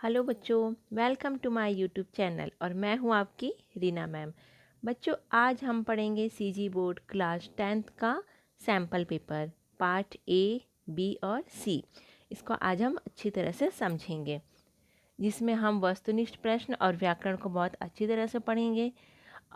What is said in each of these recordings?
Hello बच्चों, welcome to my YouTube channel और मैं हूं आपकी रीना मैम। बच्चों, आज हम पढ़ेंगे सीजी बोर्ड क्लास 10th का sample paper part A, B और सी। इसको आज हम अच्छी तरह से समझेंगे, जिसमें हम वस्तुनिष्ठ प्रश्न और व्याकरण को बहुत अच्छी तरह से पढ़ेंगे।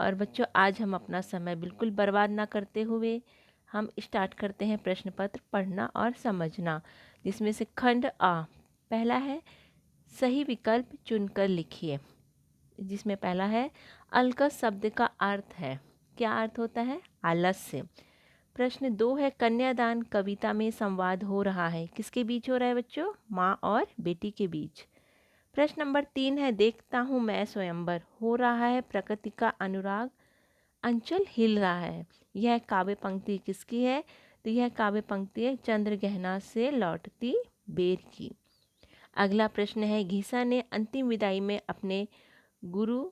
और बच्चों, आज हम अपना समय बिल्कुल बर्बाद ना करते हुए हम स्टार्ट करते हैं प्रश्न पत्र पढ़ना और समझना, जिसमें से खंड आ पहला है, सही विकल्प चुनकर लिखिए। जिसमें पहला है, अलकस शब्द का अर्थ है, क्या अर्थ होता है? आलस्य। प्रश्न 2 है, कन्यादान कविता में संवाद हो रहा है, किसके बीच हो रहा है बच्चों? माँ और बेटी के बीच। प्रश्न नंबर 3 है, देखता हूँ मैं स्वयंवर, हो रहा है प्रकृति का अनुराग, अंचल हिल रहा है। यह काव्य पंक्ति किसकी है? तो यह काव्य पंक्ति है चंद्र गहना से लौटती बेर की। अगला प्रश्न है, घीसा ने अंतिम विदाई में अपने गुरु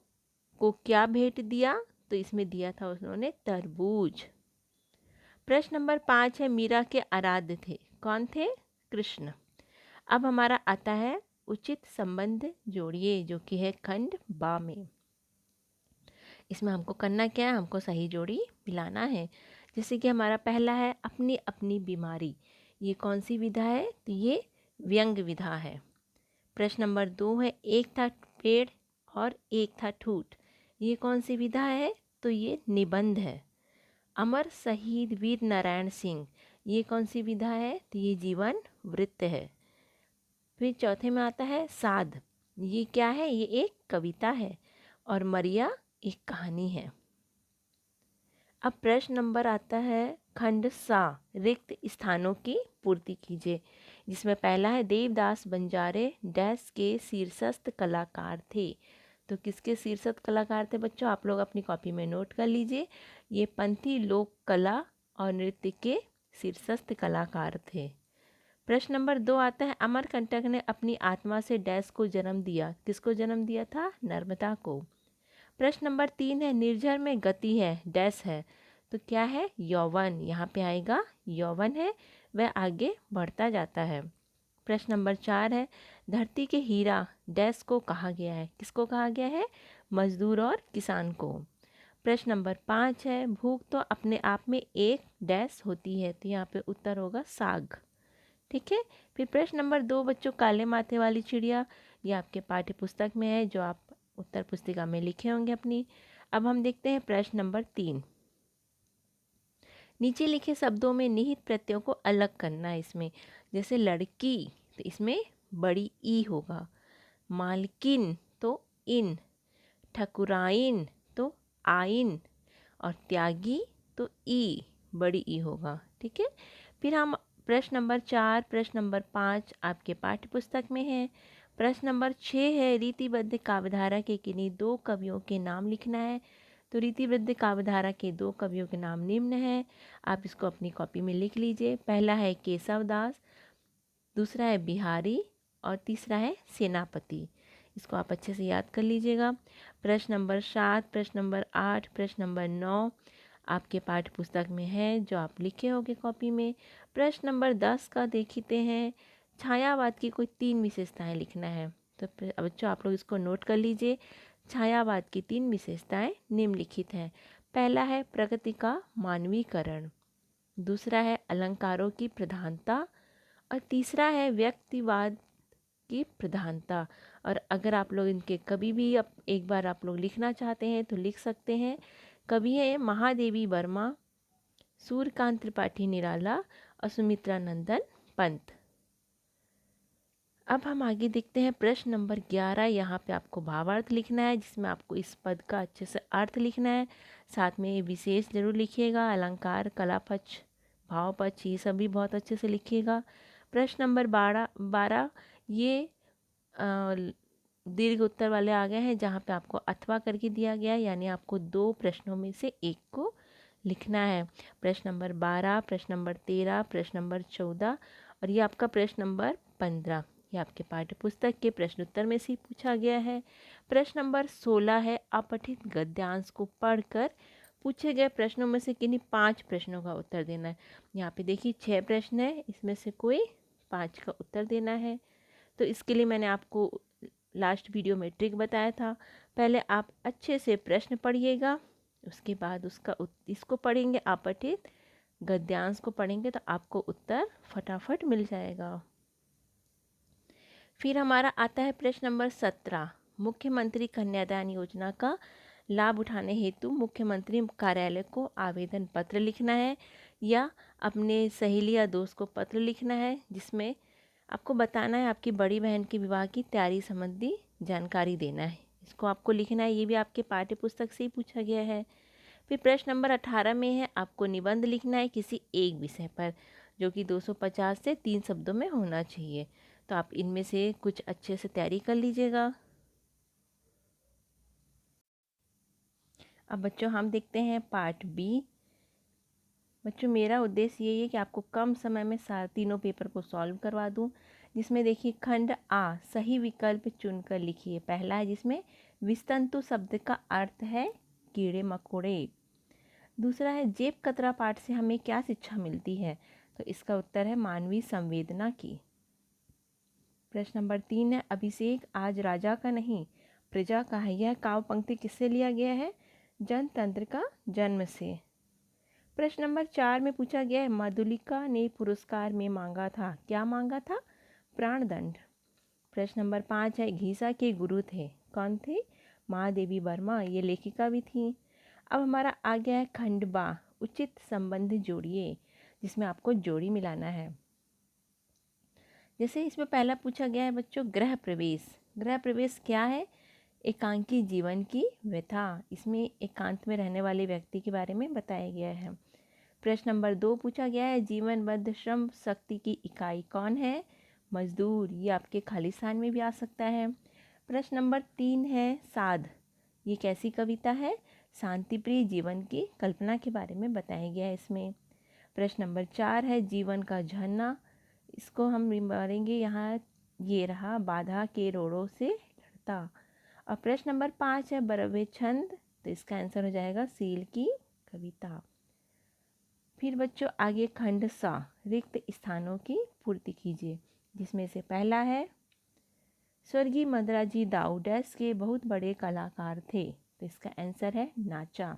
को क्या भेंट दिया? तो इसमें दिया था उन्होंने तरबूज। प्रश्न नंबर 5 है, मीरा के आराध्य थे, कौन थे? कृष्ण। अब हमारा आता है उचित संबंध जोड़िए, जो कि है खंड बा में। इसमें हमको करना क्या है? हमको सही जोड़ी मिलाना है। जैसे कि हमारा पहला है, अपनी अपनी बीमारी, ये कौन सी विधा है? तो ये व्यंग विधा है। प्रश्न नंबर 2 है, एक था पेड़ और एक था ठूठ, ये कौन सी विधा है? तो ये निबंध है। अमर शहीद वीर नारायण सिंह, ये कौन सी विधा है? तो ये जीवन वृत्त है। फिर चौथे में आता है साध, ये क्या है? ये एक कविता है। और मरिया एक कहानी है। अब प्रश्न नंबर आता है खंड सा, रिक्त स्थानों की पूर्ति कीजिए। जिसमें पहला है, देवदास बंजारे डैश के शीर्षस्थ कलाकार थे। तो किसके शीर्षस्थ कलाकार थे बच्चों? आप लोग अपनी कॉपी में नोट कर लीजिए। ये पंथी लोक कला और नृत्य के शीर्षस्थ कलाकार थे। प्रश्न नंबर 2 आता है, अमरकंटक ने अपनी आत्मा से डैश को जन्म दिया, किसको जन्म दिया था? नर्मदा को। प्रश्न नंबर 3 है, निर्झर में गति है डैश है, तो क्या है? यौवन। यहाँ पे आएगा यौवन है, वह आगे बढ़ता जाता है। प्रश्न नंबर 4 है, धरती के हीरा डैश को कहा गया है, किसको कहा गया है? मजदूर और किसान को। प्रश्न नंबर 5 है, भूख तो अपने आप में एक डैश होती है, तो यहाँ पे उत्तर होगा साग। ठीक है। फिर प्रश्न नंबर 2 बच्चों, काले माथे वाली चिड़िया, ये आपके पाठ्य पुस्तक में है, जो आप उत्तर पुस्तिका में लिखे होंगे अपनी। अब हम देखते हैं प्रश्न नंबर 3। नीचे लिखे शब्दों में निहित प्रत्ययों को अलग करना है इसमें। जैसे लड़की, तो इसमें बड़ी ई होगा। मालकिन तो इन, ठकुराइन तो आइन, और त्यागी तो ई, बड़ी ई होगा। ठीक है। फिर हम प्रश्न नंबर 4, प्रश्न नंबर 5 आपके पाठ्य पुस्तक में है। प्रश्न नंबर 6 है, रीतिबद्ध काव्यधारा के किन्हीं दो कवियों के नाम लिखना है। तो रीतिबद्ध काव्यधारा के दो कवियों के नाम निम्न है, आप इसको अपनी कॉपी में लिख लीजिए। पहला है केशव दास, दूसरा है बिहारी, और तीसरा है सेनापति। इसको आप अच्छे से याद कर लीजिएगा। प्रश्न नंबर 7, प्रश्न नंबर 8, प्रश्न नंबर 9 आपके पाठ्य पुस्तक में है, जो आप लिखे होंगे कॉपी में। प्रश्न नंबर 10 का देखते हैं, छायावाद की कोई 3 विशेषताएं लिखना है। तो बच्चों, आप लोग इसको नोट कर लीजिए। छायावाद की 3 विशेषताएं निम्नलिखित हैं। पहला है प्रकृति का मानवीकरण, दूसरा है अलंकारों की प्रधानता, और तीसरा है व्यक्तिवाद की प्रधानता। और अगर आप लोग इनके कभी भी एक बार आप लोग लिखना चाहते हैं तो लिख सकते हैं। कवि है महादेवी वर्मा, सूर्यकांत त्रिपाठी निराला, और सुमित्रा नंदन पंत। अब हम आगे देखते हैं प्रश्न नंबर 11। यहाँ पे आपको भावार्थ लिखना है, जिसमें आपको इस पद का अच्छे से अर्थ लिखना है। साथ में विशेष जरूर लिखिएगा, अलंकार, कला पक्ष, भाव पक्ष, ये सभी बहुत अच्छे से लिखिएगा। प्रश्न नंबर 12 ये दीर्घ उत्तर वाले आ गए हैं, जहाँ पे आपको अथवा करके दिया गया है, यानी आपको 2 प्रश्नों में से एक को लिखना है। प्रश्न नंबर 12, प्रश्न नंबर 13, प्रश्न नंबर 14, और ये आपका प्रश्न नंबर 15, ये आपके पाठ्य पुस्तक के प्रश्न उत्तर में से पूछा गया है। प्रश्न नंबर 16 है, अपठित गद्यांश को पढ़कर पूछे गए प्रश्नों में से किन्हीं 5 प्रश्नों का उत्तर देना है। यहाँ पे देखिए 6 प्रश्न है, इसमें से कोई 5 का उत्तर देना है। तो इसके लिए मैंने आपको लास्ट वीडियो में ट्रिक बताया था। पहले आप अच्छे से प्रश्न पढ़िएगा, उसके बाद इसको पढ़ेंगे अपठित गद्यांश को पढ़ेंगे तो आपको उत्तर फटाफट मिल जाएगा। फिर हमारा आता है प्रश्न नंबर 17। मुख्यमंत्री कन्यादान योजना का लाभ उठाने हेतु मुख्यमंत्री कार्यालय को आवेदन पत्र लिखना है या अपने सहेली या दोस्त को पत्र लिखना है, जिसमें आपको बताना है आपकी बड़ी बहन के विवाह की तैयारी संबंधी जानकारी देना है। इसको आपको लिखना है, ये भी आपके पाठ्य पुस्तक से ही पूछा गया है। फिर प्रश्न नंबर 18 में है आपको निबंध लिखना है किसी एक विषय पर, जो कि 250 से 3 शब्दों में होना चाहिए। तो आप इनमें से कुछ अच्छे से तैयारी कर लीजिएगा। अब बच्चों हम देखते हैं पार्ट बी। बच्चों मेरा उद्देश्य यही है कि आपको कम समय में तीनों पेपर को सॉल्व करवा दूं, जिसमें देखिए खंड आ सही विकल्प चुनकर लिखिए। पहला है जिसमें विस्तंतु शब्द का अर्थ है कीड़े मकोड़े। दूसरा है जेब कतरा पाठ से हमें क्या शिक्षा मिलती है, तो इसका उत्तर है मानवीय संवेदना की। प्रश्न नंबर 3 है अभिषेक आज राजा का नहीं प्रजा का है। यह काव्य पंक्ति किससे लिया गया है? जनतंत्र का जन्म से। प्रश्न नंबर 4 में पूछा गया है मधुलिका ने पुरस्कार में मांगा था, क्या मांगा था? प्राणदंड। प्रश्न नंबर 5 है घीसा के गुरु थे, कौन थे? महादेवी वर्मा, ये लेखिका भी थी। अब हमारा आ गया है खंड बा उचित संबंध जोड़िए, जिसमें आपको जोड़ी मिलाना है। जैसे इसमें पहला पूछा गया है बच्चों गृह प्रवेश। गृह प्रवेश क्या है? एकांकी जीवन की व्यथा। इसमें एकांत में रहने वाले व्यक्ति के बारे में बताया गया है। प्रश्न नंबर 2 पूछा गया है जीवनबद्ध श्रम शक्ति की इकाई कौन है? मजदूर। ये आपके खालिस्तान में भी आ सकता है। प्रश्न नंबर 3 है साध, ये कैसी कविता है? शांतिप्रिय जीवन की कल्पना के बारे में बताया गया है इसमें। प्रश्न नंबर 4 है जीवन का झरना, इसको हम मारेंगे यहाँ, ये रहा बाधा के रोड़ों से लड़ता। और प्रश्न नंबर 5 है बरवे छंद, तो इसका आंसर हो जाएगा सील की कविता। फिर बच्चों आगे खंड सा रिक्त स्थानों की पूर्ति कीजिए, जिसमें से पहला है स्वर्गीय मदराजी दाऊ डैश के बहुत बड़े कलाकार थे, तो इसका आंसर है नाचा।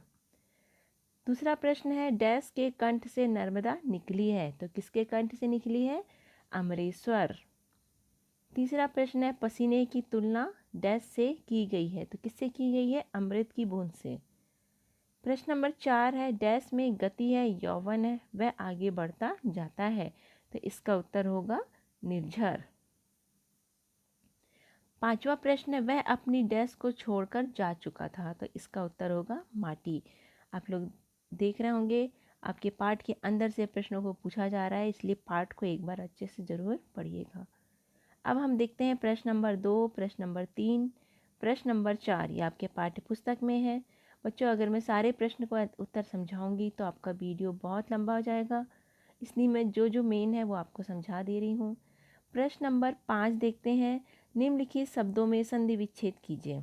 दूसरा प्रश्न है डैश के कंठ से नर्मदा निकली है, तो किसके कंठ से निकली है? अमरेश्वर। तीसरा प्रश्न है पसीने की तुलना डैश से की गई है, तो किससे की गई है? अमृत की बूंद से। प्रश्न नंबर 4 है डैश में गति है यौवन है वह आगे बढ़ता जाता है, तो इसका उत्तर होगा निर्झर। पांचवा प्रश्न है वह अपनी डैश को छोड़कर जा चुका था, तो इसका उत्तर होगा माटी। आप लोग देख रहे होंगे आपके पाठ के अंदर से प्रश्नों को पूछा जा रहा है, इसलिए पाठ को एक बार अच्छे से ज़रूर पढ़िएगा। अब हम देखते हैं प्रश्न नंबर 2, प्रश्न नंबर 3, प्रश्न नंबर 4, ये आपके पाठ्य पुस्तक में है। बच्चों अगर मैं सारे प्रश्न को उत्तर समझाऊंगी तो आपका वीडियो बहुत लंबा हो जाएगा, इसलिए मैं जो मेन है वो आपको समझा दे रही हूँ। प्रश्न नंबर 5 देखते हैं निम्नलिखित शब्दों में संधि विच्छेद कीजिए।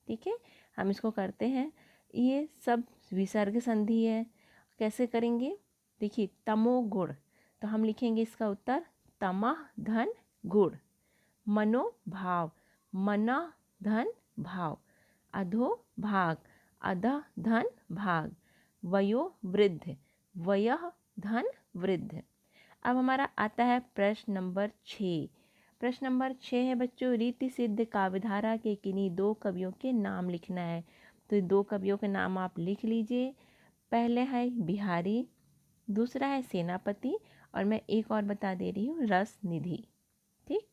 ठीक है, हम इसको करते हैं। ये सब विसर्ग संधि है, कैसे करेंगे? देखिए तमोगुण, तो हम लिखेंगे इसका उत्तर तमः धन गुण। मनोभाव, मना धन भाव। अधो भाग, अधः धन भाग। वयो वृद्ध, वयः धन वृद्ध। अब हमारा आता है प्रश्न नंबर 6। प्रश्न नंबर 6 है बच्चों रीति सिद्ध काव्यधारा के किन्हीं 2 कवियों के नाम लिखना है, तो 2 कवियों के नाम आप लिख लीजिए। पहले है बिहारी, दूसरा है सेनापति, और मैं एक और बता दे रही हूँ रस निधि। ठीक,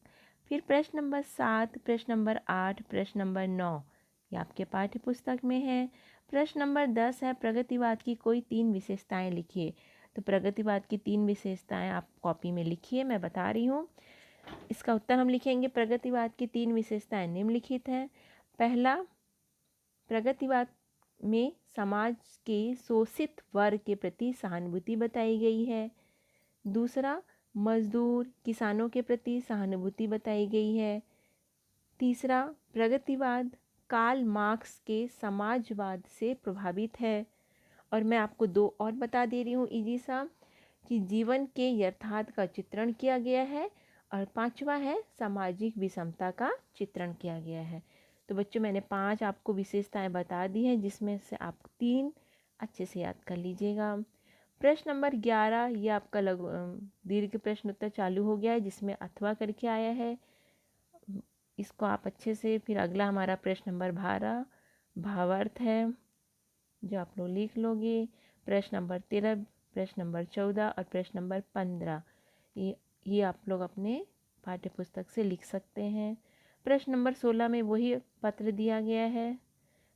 फिर प्रश्न नंबर 7, प्रश्न नंबर 8, प्रश्न नंबर 9 ये आपके पाठ्य पुस्तक में है। प्रश्न नंबर 10 है प्रगतिवाद की कोई 3 विशेषताएं लिखिए, तो प्रगतिवाद की 3 विशेषताएं आप कॉपी में लिखिए, मैं बता रही हूँ। इसका उत्तर हम लिखेंगे प्रगतिवाद की 3 विशेषताएं निम्नलिखित हैं। पहला, प्रगतिवाद में समाज के शोषित वर्ग के प्रति सहानुभूति बताई गई है। दूसरा, मजदूर किसानों के प्रति सहानुभूति बताई गई है। तीसरा, प्रगतिवाद कार्ल मार्क्स के समाजवाद से प्रभावित है। और मैं आपको 2 और बता दे रही हूँ इजी सा, कि जीवन के यथार्थ का चित्रण किया गया है और 5वां है सामाजिक विषमता का चित्रण किया गया है। तो बच्चों मैंने 5 आपको विशेषताएं बता दी हैं, जिसमें से आप 3 अच्छे से याद कर लीजिएगा। प्रश्न नंबर 11 ये आपका दीर्घ प्रश्न उत्तर चालू हो गया है, जिसमें अथवा करके आया है। इसको आप अच्छे से, फिर अगला हमारा प्रश्न नंबर 12 भावार्थ है, जो आप लोग लिख लोगे। प्रश्न नंबर 13, प्रश्न नंबर 14 और प्रश्न नंबर 15 ये आप लोग अपने पाठ्य पुस्तक से लिख सकते हैं। प्रश्न नंबर 16 में वही पत्र दिया गया है।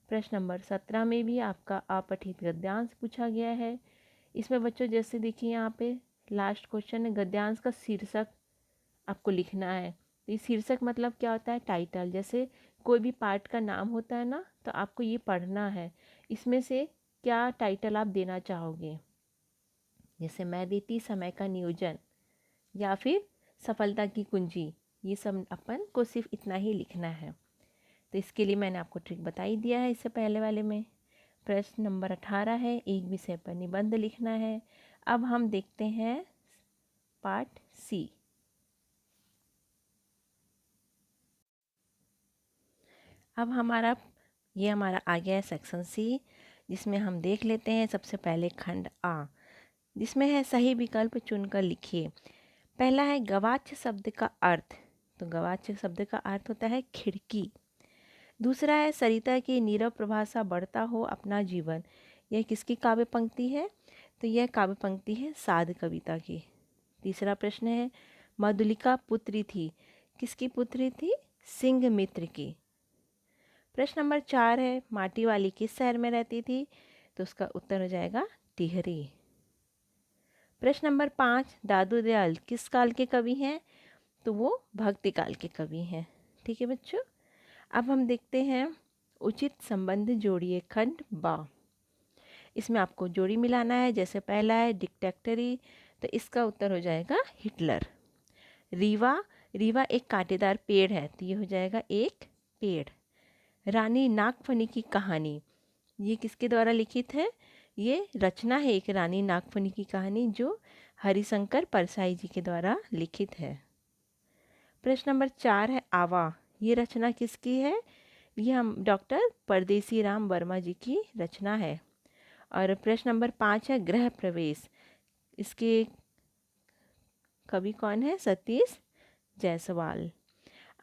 प्रश्न नंबर 17 में भी आपका अपठित गद्यांश पूछा गया है। इसमें बच्चों जैसे देखिए यहाँ पे लास्ट क्वेश्चन है, गद्यांश का शीर्षक आपको लिखना है। तो ये शीर्षक मतलब क्या होता है? टाइटल। जैसे कोई भी पार्ट का नाम होता है ना, तो आपको ये पढ़ना है, इसमें से क्या टाइटल आप देना चाहोगे। जैसे मैं देती समय का नियोजन, या फिर सफलता की कुंजी, ये सब अपन को सिर्फ इतना ही लिखना है। तो इसके लिए मैंने आपको ट्रिक बता ही दिया है इससे पहले वाले में। प्रश्न नंबर 18 है, एक विषय पर निबंध लिखना है। अब हम देखते हैं पार्ट सी। अब हमारा आ गया है सेक्शन सी, जिसमें हम देख लेते हैं सबसे पहले खंड आ, जिसमें है सही विकल्प चुनकर लिखिए। पहला है गवाच्य शब्द का अर्थ। तो गवाच्य शब्द का अर्थ होता है खिड़की। दूसरा है सरिता की नीरव प्रभा सा बढ़ता हो अपना जीवन। यह किसकी काव्य पंक्ति है? तो यह काव्य पंक्ति है साध कविता की। तीसरा प्रश्न है मधुलिका पुत्री थी। किसकी पुत्री थी? सिंह मित्र की। प्रश्न नंबर 4 है माटी वाली किस शहर में रहती थी? तो उसका उत्तर हो जाएगा टिहरी। प्रश्न नंबर 5 दादू दयाल किस काल के कवि हैं? तो वो भक्ति काल के कवि हैं। ठीक है बच्चों, अब हम देखते हैं उचित संबंध जोड़िए खंड बा। इसमें आपको जोड़ी मिलाना है। जैसे पहला है डिक्टेटरी, तो इसका उत्तर हो जाएगा हिटलर। रीवा, रीवा एक कांटेदार पेड़ है, तो ये हो जाएगा एक पेड़। रानी नागफनी की कहानी, ये किसके द्वारा लिखित है? ये रचना है एक रानी नागफनी की कहानी, जो हरिशंकर परसाई जी के द्वारा लिखित है। प्रश्न नंबर 4 है आवा, ये रचना किसकी है? ये हम डॉक्टर परदेसी राम वर्मा जी की रचना है। और प्रश्न नंबर 5 है गृह प्रवेश, इसके कवि कौन है? सतीश जायसवाल।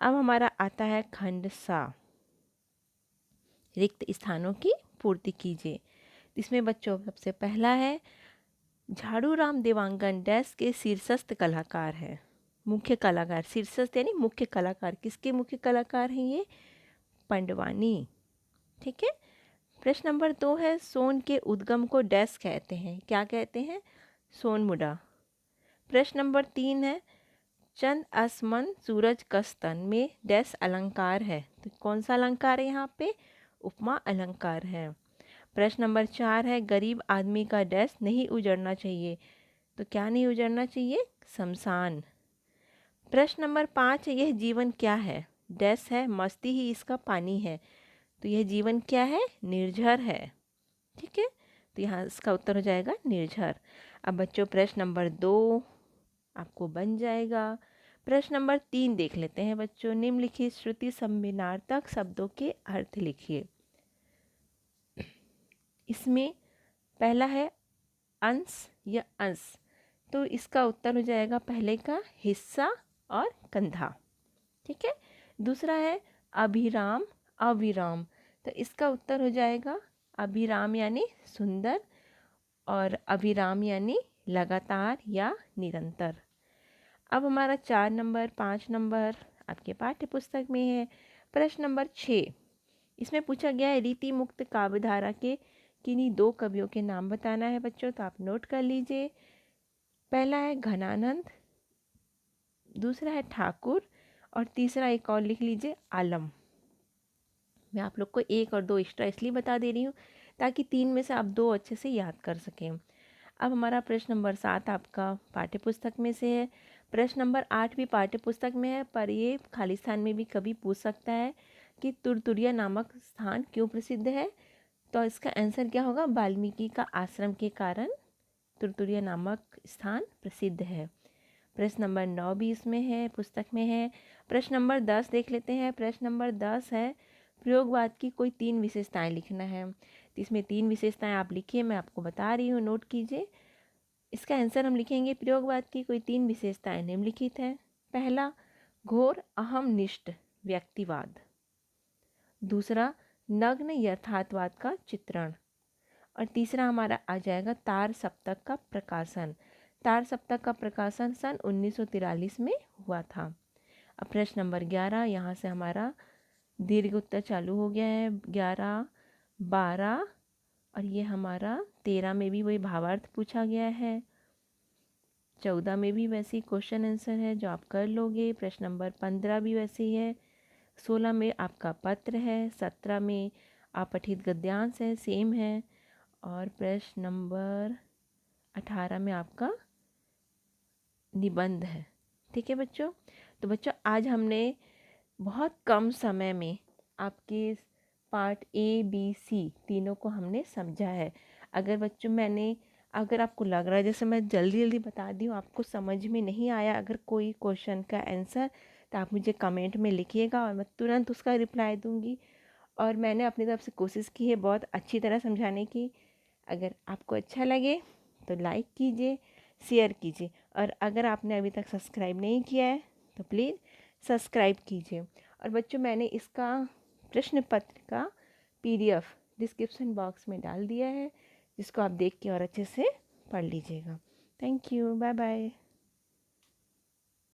अब हमारा आता है खंड सा, रिक्त स्थानों की पूर्ति कीजिए। इसमें बच्चों सबसे पहला है झाड़ू राम देवांगन डैश के शीर्षस्थ कलाकार है। मुख्य कलाकार, शीर्षस्थ यानी मुख्य कलाकार, किसके मुख्य कलाकार हैं ये? पंडवानी। ठीक है। प्रश्न नंबर 2 है सोन के उद्गम को डैश कहते हैं। क्या कहते हैं? सोनमुड़ा। प्रश्न नंबर 3 है चंद असमन सूरज कस्तन में डैश अलंकार है। तो कौन सा अलंकार है यहाँ पे? उपमा अलंकार है। प्रश्न नंबर 4 है गरीब आदमी का डैश नहीं उजड़ना चाहिए। तो क्या नहीं उजड़ना चाहिए? शमशान। प्रश्न नंबर 5 है यह जीवन क्या है? डैश है मस्ती ही इसका पानी है। तो यह जीवन क्या है? निर्झर है। ठीक है, तो यहाँ इसका उत्तर हो जाएगा निर्झर। अब बच्चों प्रश्न नंबर 2 आपको बन जाएगा। प्रश्न नंबर 3 देख लेते हैं बच्चों। निम्नलिखित श्रुति सम्मिनार्थक शब्दों के अर्थ लिखिए। इसमें पहला है अंश या अंश, तो इसका उत्तर हो जाएगा पहले का हिस्सा और कंधा। ठीक है। दूसरा है अभिराम अविराम, तो इसका उत्तर हो जाएगा अभिराम यानी सुंदर और अविराम यानी लगातार या निरंतर। अब हमारा 4 नंबर 5 नंबर आपके पाठ्य पुस्तक में है। प्रश्न नंबर 6, इसमें पूछा गया है रीति मुक्त काव्यधारा के किन्हीं 2 कवियों के नाम बताना है बच्चों, तो आप नोट कर लीजिए। पहला है घनानंद, दूसरा है ठाकुर और तीसरा एक और लिख लीजिए आलम। मैं आप लोग को 1 और 2 एक्स्ट्रा इसलिए बता दे रही हूँ ताकि 3 में से आप 2 अच्छे से याद कर सकें। अब हमारा प्रश्न नंबर 7 आपका पाठ्य पुस्तक में से है। प्रश्न नंबर 8 भी पाठ्य पुस्तक में है, पर ये खाली स्थान में भी कभी पूछ सकता है कि तुरतुरिया नामक स्थान क्यों प्रसिद्ध है। तो इसका आंसर क्या होगा? वाल्मीकि का आश्रम के कारण तुरतुरिया नामक स्थान प्रसिद्ध है। प्रश्न नंबर 9 भी इसमें है, पुस्तक में है। प्रश्न नंबर 10 देख लेते हैं। प्रश्न नंबर 10 है प्रयोगवाद की कोई 3 विशेषताएं लिखना है। तो इसमें 3 विशेषताएं आप लिखिए, मैं आपको बता रही हूँ, नोट कीजिए। इसका आंसर हम लिखेंगे प्रयोगवाद की कोई 3 विशेषताएं निम्नलिखित हैं। पहला, घोर अहमनिष्ठ व्यक्तिवाद। दूसरा, नग्न यथार्थवाद का चित्रण। और तीसरा हमारा आ जाएगा तार सप्तक का प्रकाशन। तार सप्तक का प्रकाशन सन 1943 में हुआ था। अब प्रश्न नंबर 11, यहाँ से हमारा दीर्घ उत्तर चालू हो गया है। 11, 12 और ये हमारा 13 में भी वही भावार्थ पूछा गया है। 14 में भी वैसे ही क्वेश्चन आंसर है जो आप कर लोगे। प्रश्न नंबर 15 भी वैसे ही है। 16 में आपका पत्र है। 17 में अपठित गद्यांश है, सेम है। और प्रश्न नंबर 18 में आपका निबंध है। ठीक है बच्चों। तो बच्चों आज हमने बहुत कम समय में आपके पार्ट ए बी सी तीनों को हमने समझा है। अगर आपको लग रहा है जैसे मैं जल्दी जल्दी बता दी हूँ, आपको समझ में नहीं आया अगर कोई क्वेश्चन का आंसर, तो आप मुझे कमेंट में लिखिएगा और मैं तुरंत उसका रिप्लाई दूँगी। और मैंने अपनी तरफ से कोशिश की है बहुत अच्छी तरह समझाने की। अगर आपको अच्छा लगे तो लाइक कीजिए, शेयर कीजिए, और अगर आपने अभी तक सब्सक्राइब नहीं किया है तो प्लीज़ सब्सक्राइब कीजिए। और बच्चों मैंने इसका प्रश्न पत्र का PDF डिस्क्रिप्शन बॉक्स में डाल दिया है, जिसको आप देख के और अच्छे से पढ़ लीजिएगा। Thank you, bye bye.